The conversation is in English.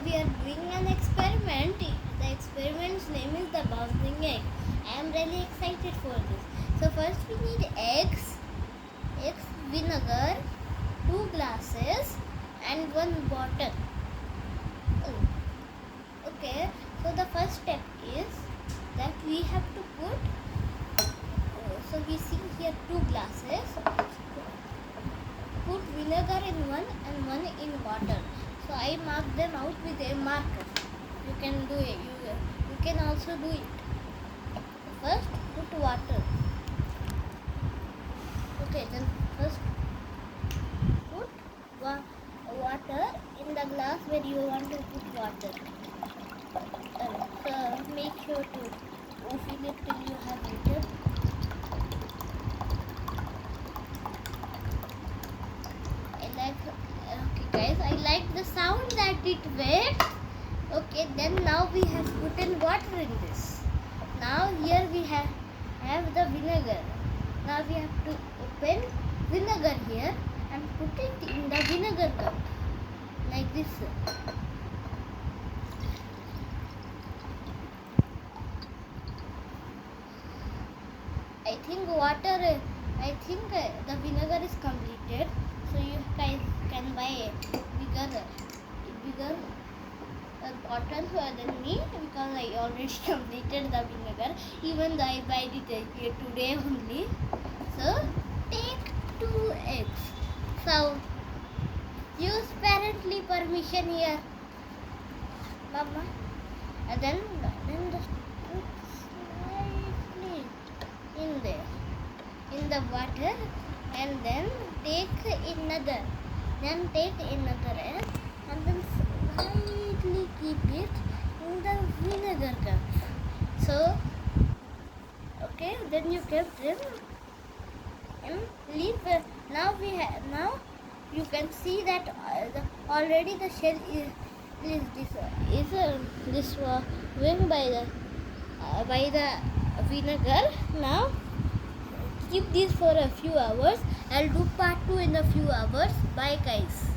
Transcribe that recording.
we are doing an experiment. The experiment's name is the bouncing egg. I am really excited for this. So first we need eggs, vinegar, 2 glasses and 1 bottle. Okay, so the first step is that we have to put, so we see here 2 glasses. Put vinegar in one and one in bottle. So I mark them out with a marker. You can do it. You can also do it. First, put water. Okay, then first put water in the glass where you want to put water. So make sure to fill it till you have water. Okay guys, I like the sound that it made. Okay, then now we have put in water in this. Now here we have the vinegar. Now we have to open vinegar here and put it in the vinegar cup like this. I think the vinegar is completed. So you guys can buy bigger bottle than me, because I already completed the vinegar, even though I buy it today only. So take 2 eggs. So use parently permission here, Mama. And then just put slightly in there, in the water, and then take another egg and then slightly keep it in the vinegar cup. So okay, then you kept them and leave. Now you can see that already the shell is wing by the vinegar. Now keep this for a few hours. I'll do part 2 in a few hours. Bye guys.